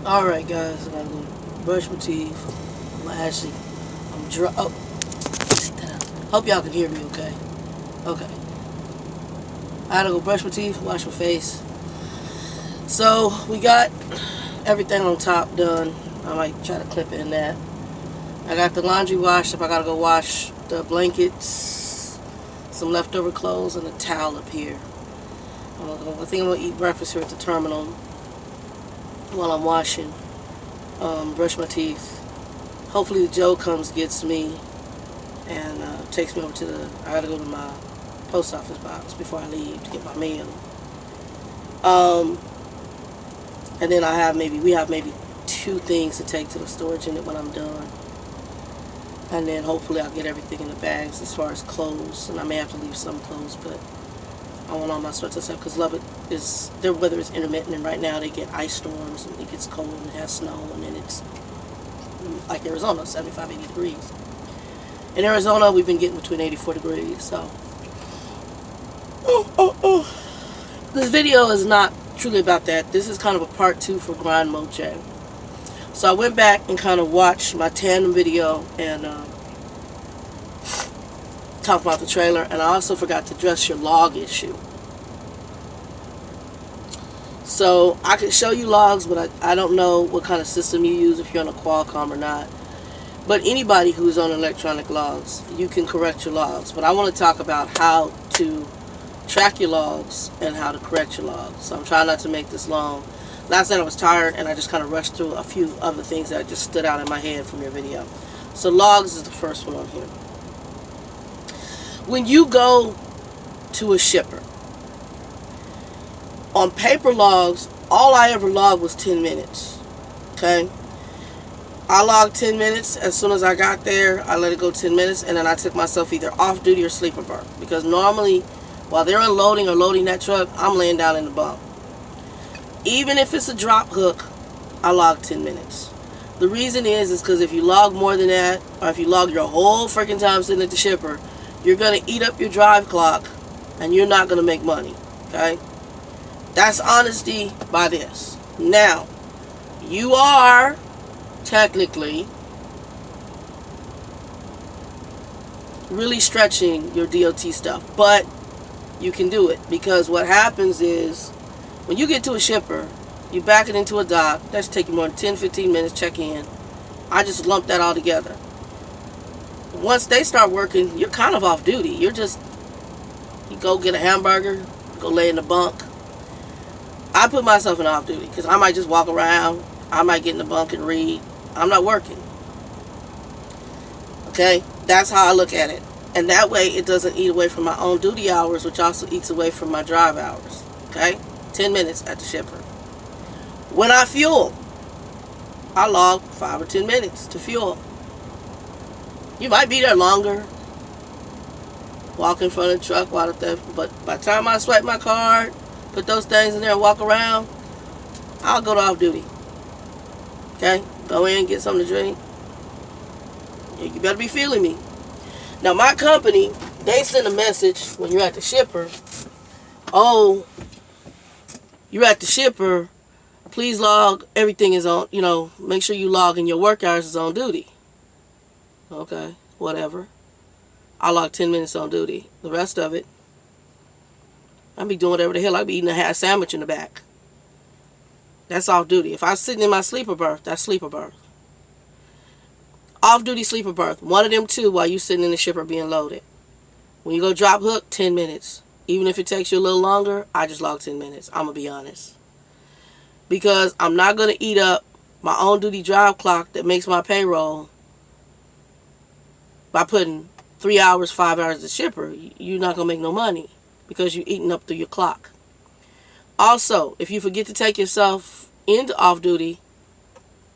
Alright guys, I gotta go brush my teeth. I'm dry. Oh, take that out. Hope y'all can hear me okay. Okay. I gotta go brush my teeth, wash my face. So, we got everything on top done. I might try to clip it in that. I got the laundry washed up. I gotta go wash the blankets, some leftover clothes, and a towel up here. I think I'm gonna eat breakfast here at the terminal while I'm washing. Brush my teeth. Hopefully Joe comes, gets me, and takes me over to the. I gotta go to my post office box before I leave to get my mail. And then we have maybe 2 things to take to the storage unit when I'm done. And then hopefully I'll get everything in the bags as far as clothes, and I may have to leave some clothes, but I want all my sweats and stuff because their weather is intermittent, and right now they get ice storms and it gets cold and it has snow, and then it's like Arizona, 75, 80 degrees. In Arizona, we've been getting between 84 degrees, so. This video is not truly about that. This is kind of a part 2 for Grind Moche. So I went back and kind of watched my tandem video and talked about the trailer, and I also forgot to address your log issue. So I can show you logs, but I don't know what kind of system you use, if you're on a Qualcomm or not. But anybody who's on electronic logs, you can correct your logs. But I want to talk about how to track your logs and how to correct your logs. So I'm trying not to make this long. Last night I was tired and I just kind of rushed through a few other things that just stood out in my head from your video. So logs is the first one on here. When you go to a shipper, on paper logs, all I ever logged was 10 minutes. Okay? I logged 10 minutes. As soon as I got there, I let it go 10 minutes, and then I took myself either off duty or sleeper berth. Because normally, while they're unloading or loading that truck, I'm laying down in the bunk. Even if it's a drop hook, I log 10 minutes. The reason is because if you log more than that, or if you log your whole freaking time sitting at the shipper, you're going to eat up your drive clock, and you're not going to make money. Okay? That's honesty by this. Now, you are technically really stretching your DOT stuff, but you can do it, because what happens is when you get to a shipper, you back it into a dock. That's taking more than 10-15 minutes, check in. I just lump that all together. Once they start working, you're kind of off duty. You go get a hamburger, go lay in the bunk. I put myself in off duty because I might just walk around. I might get in the bunk and read. I'm not working. Okay? That's how I look at it. And that way it doesn't eat away from my own duty hours, which also eats away from my drive hours. Okay? 10 minutes at the shipper. When I fuel, I log 5 or 10 minutes to fuel. You might be there longer. Walk in front of the truck, but by the time I swipe my card, put those things in there and walk around, I'll go to off duty. Okay? Go in, get something to drink. You better be feeling me. Now, my company, they send a message when you're at the shipper. Oh, you're at the shipper. Please log. Everything is on, make sure you log in your work hours is on duty. Okay, whatever. I log 10 minutes on duty. The rest of it, I'll be doing whatever the hell. I'll be eating a half sandwich in the back. That's off duty. If I'm sitting in my sleeper berth, that's sleeper berth. Off duty sleeper berth. One of them 2 while you sitting in the shipper being loaded. When you go drop hook, 10 minutes. Even if it takes you a little longer, I just log 10 minutes. I'm going to be honest. Because I'm not going to eat up my own duty drive clock that makes my payroll by putting 3 hours, 5 hours at the shipper. You're not going to make no money because you're eating up through your clock. Also, if you forget to take yourself into off duty,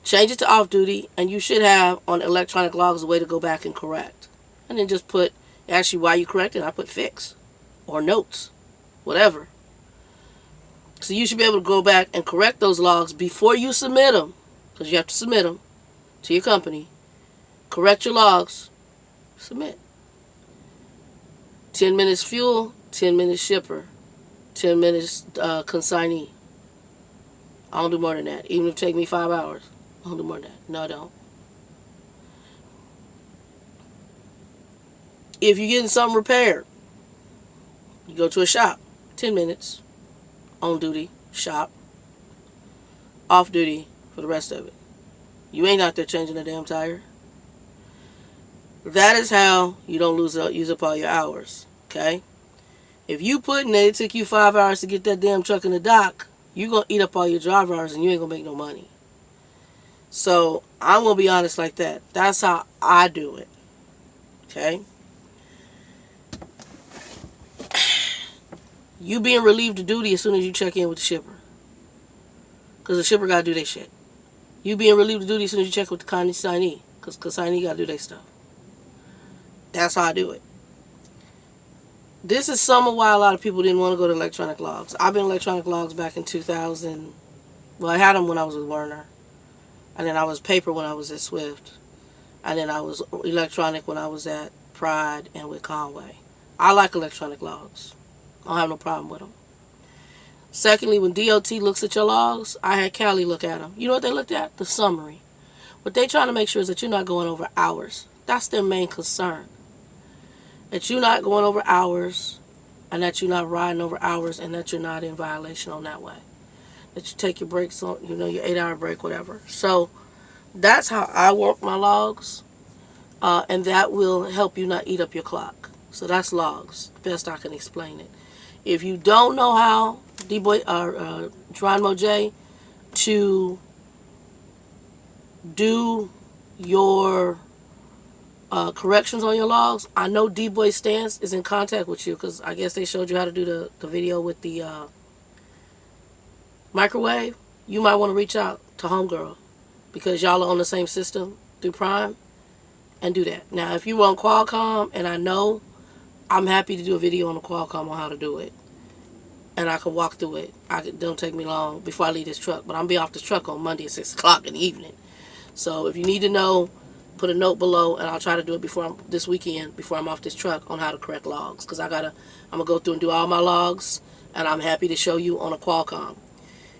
change it to off duty, and you should have on electronic logs a way to go back and correct. And then just put, actually while you correct it, I put fix or notes, whatever. So you should be able to go back and correct those logs before you submit them, because you have to submit them to your company. Correct your logs, submit. 10 minutes fuel, 10 minutes shipper, 10 minutes consignee. I don't do more than that. Even if it take me 5 hours, I don't do more than that. No, I don't. If you're getting something repaired, you go to a shop. 10 minutes. On duty. Shop. Off duty for the rest of it. You ain't out there changing a damn tire. That is how you don't use up all your hours. Okay? If you putting it took you 5 hours to get that damn truck in the dock, you're going to eat up all your drive hours and you ain't going to make no money. So, I'm going to be honest like that. That's how I do it. Okay? You being relieved of duty as soon as you check in with the shipper. Because the shipper got to do their shit. You being relieved of duty as soon as you check with the consignee. Because consignee got to do their stuff. That's how I do it. This is some of why a lot of people didn't want to go to electronic logs. I've been electronic logs back in 2000. Well, I had them when I was with Werner. And then I was paper when I was at Swift. And then I was electronic when I was at Pride and with Conway. I like electronic logs. I don't have no problem with them. Secondly, when DOT looks at your logs, I had Callie look at them. You know what they looked at? The summary. What they trying to make sure is that you're not going over hours. That's their main concern. That you're not going over hours, and that you're not riding over hours, and that you're not in violation on that way. That you take your breaks on, your 8-hour break, whatever. So that's how I work my logs, and that will help you not eat up your clock. So that's logs, best I can explain it. If you don't know how, Geronimo J, to do your corrections on your logs, I know D-Boy Stance is in contact with you because I guess they showed you how to do the video with the microwave. You might want to reach out to Homegirl because y'all are on the same system through Prime and do that. Now, if you want Qualcomm, and I know, I'm happy to do a video on the Qualcomm on how to do it. And I can walk through it. It don't take me long before I leave this truck. But I'm going to be off this truck on Monday at 6 o'clock in the evening. So if you need to know, put a note below, and I'll try to do it this weekend before I'm off this truck on how to correct logs. Because I'm going to go through and do all my logs, and I'm happy to show you on a Qualcomm.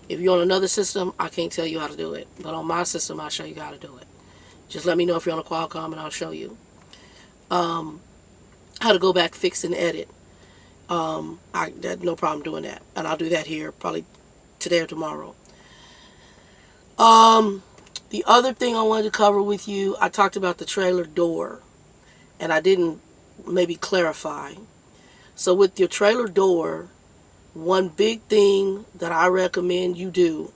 If you're on another system, I can't tell you how to do it. But on my system, I'll show you how to do it. Just let me know if you're on a Qualcomm, and I'll show you how to go back, fix, and edit. I had no problem doing that. And I'll do that here probably today or tomorrow. The other thing I wanted to cover with you, I talked about the trailer door. And I didn't maybe clarify. So with your trailer door, one big thing that I recommend you do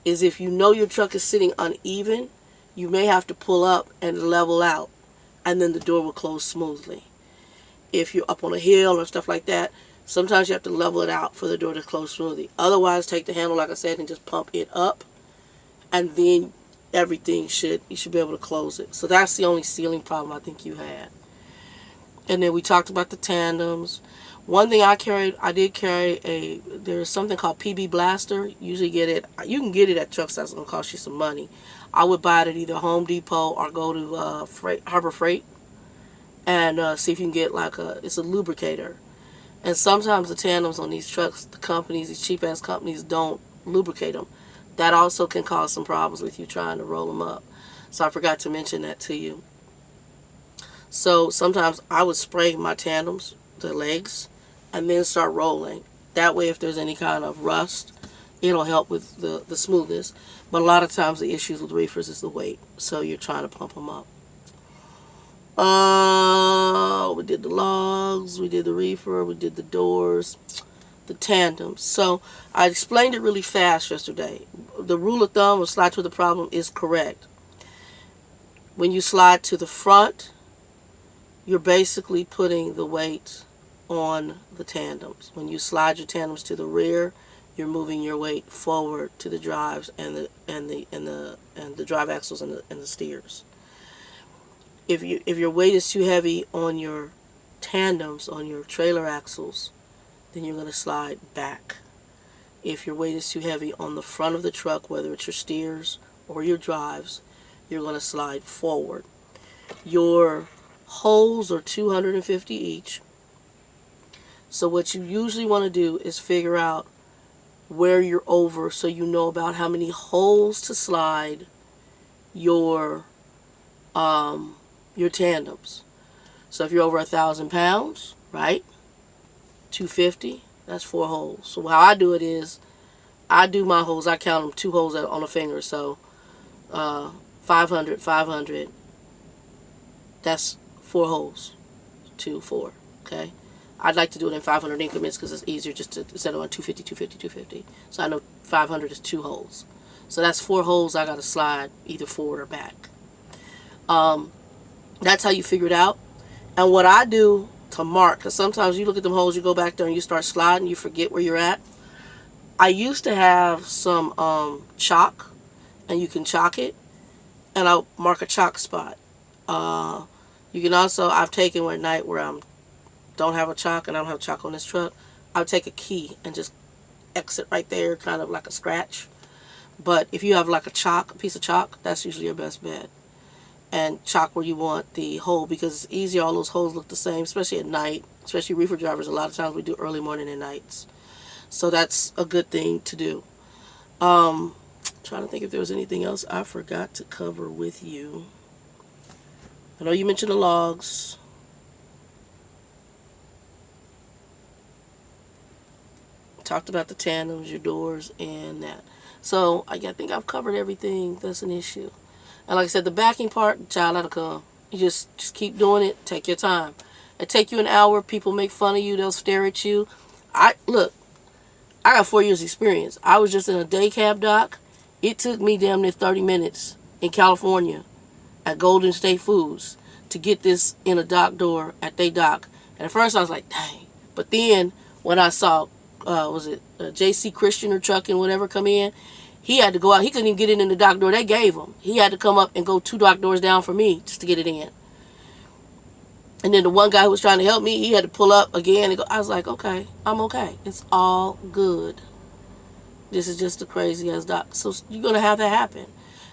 is if you know your truck is sitting uneven, you may have to pull up and level out. And then the door will close smoothly. If you're up on a hill or stuff like that, sometimes you have to level it out for the door to close smoothly. Otherwise, take the handle, like I said, and just pump it up. And then you should be able to close it. So that's the only sealing problem I think you had. And then we talked about the tandems. One thing I did carry there's something called PB Blaster. You can get it at truck stops. It's going to cost you some money. I would buy it at either Home Depot or go to Harbor Freight. And see if you can get it's a lubricator. And sometimes the tandems on these trucks, these cheap ass companies don't lubricate them. That also can cause some problems with you trying to roll them up. So I forgot to mention that to you. So sometimes I would spray my tandems, the legs, and then start rolling. That way if there's any kind of rust, it'll help with the smoothness. But a lot of times the issues with reefers is the weight. So you're trying to pump them up. We did the logs, we did the reefer, we did the doors, the tandems. So I explained it really fast yesterday. The rule of thumb of slide to the problem is correct. When you slide to the front, you're basically putting the weight on the tandems. When you slide your tandems to the rear, you're moving your weight forward to the drives and the drive axles and the steers. If your weight is too heavy on your tandems, on your trailer axles, then you're going to slide back. If your weight is too heavy on the front of the truck, whether it's your steers or your drives, you're going to slide forward. Your holes are 250 each. So what you usually want to do is figure out where you're over, so you know about how many holes to slide your tandems. So if you're over 1,000 pounds, right? 250, that's 4 holes. So how I do it is, I do my holes, I count them 2 holes on a finger. So 500, 500, that's 4 holes. 2, 4, okay? I'd like to do it in 500 increments because it's easier just to set it on 250, 250, 250. So I know 500 is 2 holes. So that's 4 holes I got to slide either forward or back. That's how you figure it out. And what I do to mark, because sometimes you look at them holes, you go back there and you start sliding, you forget where you're at. I used to have some chalk, and you can chalk it, and I'll mark a chalk spot. You can also, I've taken one night where I don't have a chalk and I don't have chalk on this truck, I'll take a key and just exit right there, kind of like a scratch. But if you have like a piece of chalk, that's usually your best bet. And chalk where you want the hole, because it's easier. All those holes look the same, especially at night. Especially reefer drivers, a lot of times we do early morning and nights. So that's a good thing to do. Trying to think if there was anything else I forgot to cover with you. I know you mentioned the logs. Talked about the tandems, your doors, and that. So I think I've covered everything that's an issue. And like I said, the backing part, child, that'll come. You just keep doing it. Take your time. It take you an hour. People make fun of you. They'll stare at you. Look, I got 4 years experience. I was just in a day cab dock. It took me damn near 30 minutes in California at Golden State Foods to get this in a dock door at they dock. And at first I was like, dang. But then when I saw, was it J.C. Christian or Trucking, whatever, come in, he had to go out. He couldn't even get it in the dock door they gave him. He had to come up and go 2 dock doors down for me just to get it in. And then the one guy who was trying to help me, he had to pull up again and go. I was like, okay, I'm okay. It's all good. This is just a crazy ass dock. So you're going to have that happen.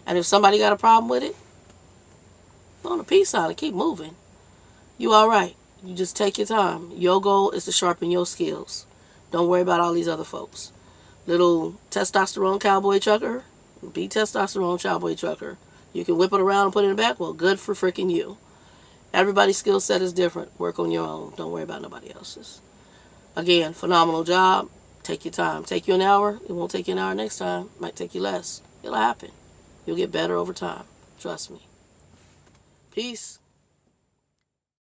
And if somebody got a problem with it, go on a peace sign and keep moving. You all right. You just take your time. Your goal is to sharpen your skills. Don't worry about all these other folks. Little testosterone cowboy trucker, be testosterone cowboy trucker. You can whip it around and put it in the back. Well, good for freaking you. Everybody's skill set is different. Work on your own. Don't worry about nobody else's. Again, phenomenal job. Take your time. Take you an hour. It won't take you an hour next time. Might take you less. It'll happen. You'll get better over time. Trust me. Peace.